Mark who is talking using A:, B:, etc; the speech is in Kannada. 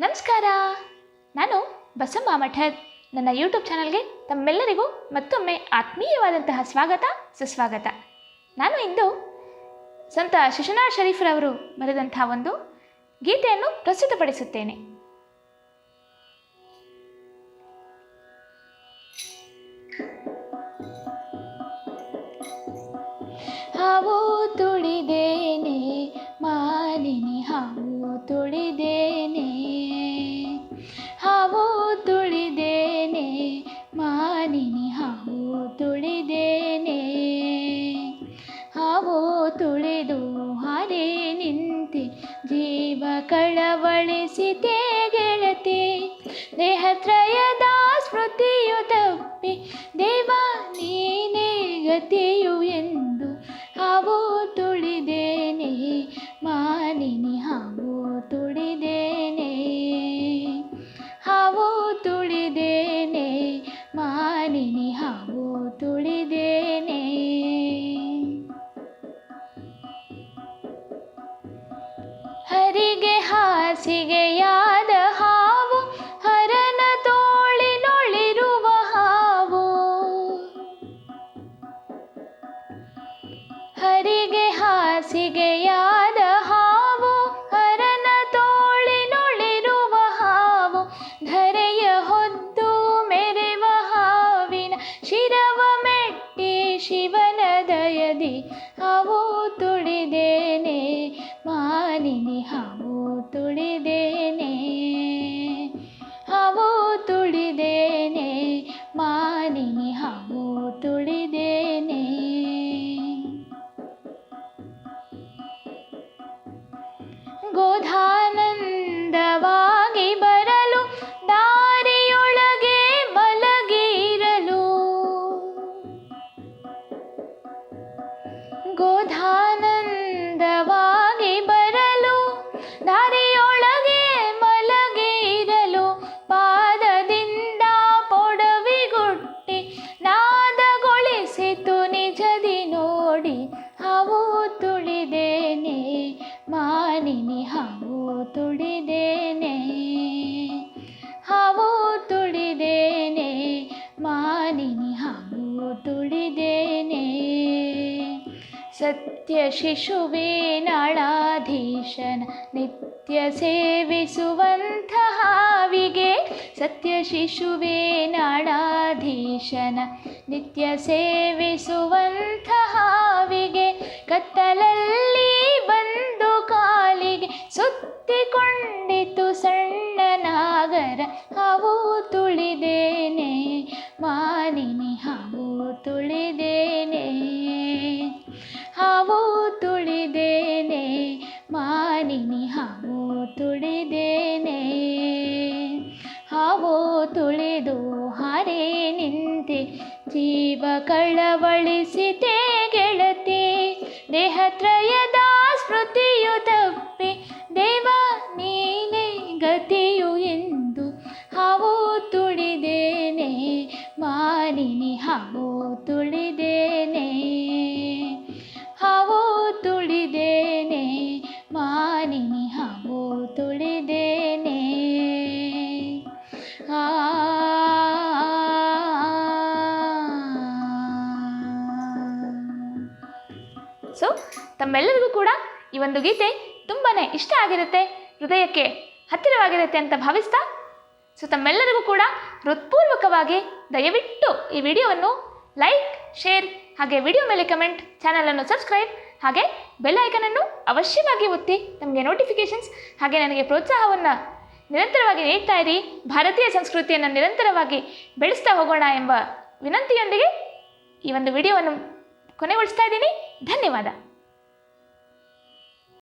A: ನಮಸ್ಕಾರ. ನಾನು ಬಸಮ್ಮ ಮಠದ್. ನನ್ನ ಯೂಟ್ಯೂಬ್ ಚಾನಲ್ಗೆ ತಮ್ಮೆಲ್ಲರಿಗೂ ಮತ್ತೊಮ್ಮೆ ಆತ್ಮೀಯವಾದಂತಹ ಸ್ವಾಗತ ಸುಸ್ವಾಗತ. ನಾನು ಇಂದು ಸಂತ ಶಿಶುನಾಳ್ ಶರೀಫ್ರವರು ಬರೆದಂತಹ ಒಂದು ಗೀತೆಯನ್ನು ಪ್ರಸ್ತುತಪಡಿಸುತ್ತೇನೆ. ಹಾವು ತುಳಿದೇನೆ ಮಾಲಿನಿ, ಹಾವು ತುಳಿದೇನೆ, ಹಾವು ತುಳಿದೇನೆ ಮಾಲಿನಿ, ಹಾವು ತುಳಿದೇನೆ, ಹಾವು ತುಳಿದು ಹಾರಿ ನಿಂತೆ ಜೀವ ಕಳವಳಿಸಿತೆ ಗೆಳತಿ, ದೇಹತ್ರಯದ ಸ್ಮೃತಿಯು ತಪ್ಪಿ ದೇವ ನೀನೇ ಗತಿಯು ಎಂದು ಹಾವು ತುಳಿದೇನೆ ಮಾಲಿನಿ, ಹಾವು ತುಳಿದೇನೆ, ಹಾವು ತುಳಿದೇನೆ ಮಾಲಿನಿ, ಹಾವು ತುಳಿದೇನೆ. ಹರಿಗೆ ಹಾಸಿಗೆಯಾದ ಹಾವು, ಹರನ ತೋಳಿನೊಳಿರುವ ಹಾವು, ಹರಿಗೆ ಹಾಸಿಗೆಯಾದ ಹಾವು, ಹರನ ತೋಳಿನೊಳಿರುವ ಹಾವು, ಧರೆಯ ಹೊದ್ದು ಮೆರೆವ ಹಾವಿನ ಶಿರವ ಮೆಟ್ಟಿ ಶಿವನ ದಯದಿ ಹಾವು ತುಳಿದೇನೆ ಮಾಲಿನಿ, ಹಾವು ತುಳಿದೇನೆ, ಹಾವು ತುಳಿದೇನೆ ಮಾಲಿನಿ, ಹಾವು ತುಳಿದೇನೆ. ಗೋಧಾನಂದವಾಗಿ ಬರಲು ದಾರಿಯೊಳಗೆ ಮಲಗಿರಲು, ಗೋಧಾನಂದವಾಗಿ ಬರಲು ದಾರಿಯೊಳಗೆ ಮಲಗಿರಲು, ಪಾದದಿಂದ ಪೊಡವಿಗುಟ್ಟಿ ನಾದಗೊಳಿಸಿತು ನಿಜದಿ ನೋಡಿ ಹಾವು ತುಳಿದೇನೆ ಮಾಲಿನಿ, ಹಾವು ತುಳಿದೇನೆ, ಹಾವು ತುಳಿದೇನೆ ಮಾಲಿನಿ, ಹಾವು ತುಳಿದೇನೆ. ಸತ್ಯ ಶಿಶುವೇ ನಾಳಾಧೀಶನ ನಿತ್ಯ ಸೇವಿಸುವಂಥ ಹಾವಿಗೆ, ಸತ್ಯ ಶಿಶುವೇ ನಾಳಾಧೀಶನ ನಿತ್ಯ ಸೇವಿಸುವಂಥ ಹಾವಿಗೆ, ಕತ್ತಲಲ್ಲಿ ಬಂದು ಕಾಲಿಗೆ ಸುತ್ತಿಕೊಂಡಿತು ಸಣ್ಣ ನಾಗರ ಹಾವು ತುಳಿದೇನೆ ಮಾಲಿನಿ, ಹಾವು ತುಳಿದೇನೆ, ಹಾವು ತುಳಿದೇನೆ ಮಾಲಿನಿ, ಹಾವು ತುಳಿದೇನೆ, ಹಾವು ತುಳಿದು ಹಾರಿ ನಿಂತೆ ಜೀವ ಕಳವಳಿಸಿತೆ ಗೆಳತಿ, ದೇಹತ್ರಯದ ಸ್ಮೃತಿಯು ತಪ್ಪಿ ದೇವ ನೀನೇ ಗತಿಯು ಎಂದು ಹಾವು ತುಳಿದೇನೆ ಮಾಲಿನಿ, ಹಾವು ತುಳಿದೇನೆ, ಹಾವು ತುಳಿದೇನೆ ಮಾಲಿನಿ, ಹಾವು ತುಳಿದೇನೆ. ಸೊ ತಮ್ಮೆಲ್ಲರಿಗೂ ಕೂಡ ಈ ಒಂದು ಗೀತೆ ತುಂಬಾ ಇಷ್ಟ ಆಗಿರುತ್ತೆ, ಹೃದಯಕ್ಕೆ ಹತ್ತಿರವಾಗಿರುತ್ತೆ ಅಂತ ಭಾವಿಸ್ತಾ, ಸೊ ತಮ್ಮೆಲ್ಲರಿಗೂ ಕೂಡ ಹೃತ್ಪೂರ್ವಕವಾಗಿ ದಯವಿಟ್ಟು ಈ ವಿಡಿಯೋವನ್ನು ಲೈಕ್, ಶೇರ್, ಹಾಗೆ ವಿಡಿಯೋ ಮೇಲೆ ಕಮೆಂಟ್, ಚಾನಲನ್ನು ಸಬ್ಸ್ಕ್ರೈಬ್, ಹಾಗೆ ಬೆಲ್ ಐಕನನ್ನು ಅವಶ್ಯವಾಗಿ ಒತ್ತಿ ನಮಗೆ ನೋಟಿಫಿಕೇಷನ್ಸ್ ಹಾಗೆ ನನಗೆ ಪ್ರೋತ್ಸಾಹವನ್ನು ನಿರಂತರವಾಗಿ ನೀಡ್ತಾ ಇರಿ. ಭಾರತೀಯ ಸಂಸ್ಕೃತಿಯನ್ನು ನಿರಂತರವಾಗಿ ಬೆಳೆಸ್ತಾ ಹೋಗೋಣ ಎಂಬ ವಿನಂತಿಯೊಂದಿಗೆ ಈ ಒಂದು ವಿಡಿಯೋವನ್ನು ಕೊನೆಗೊಳಿಸ್ತಾ ಇದ್ದೀನಿ. ಧನ್ಯವಾದ.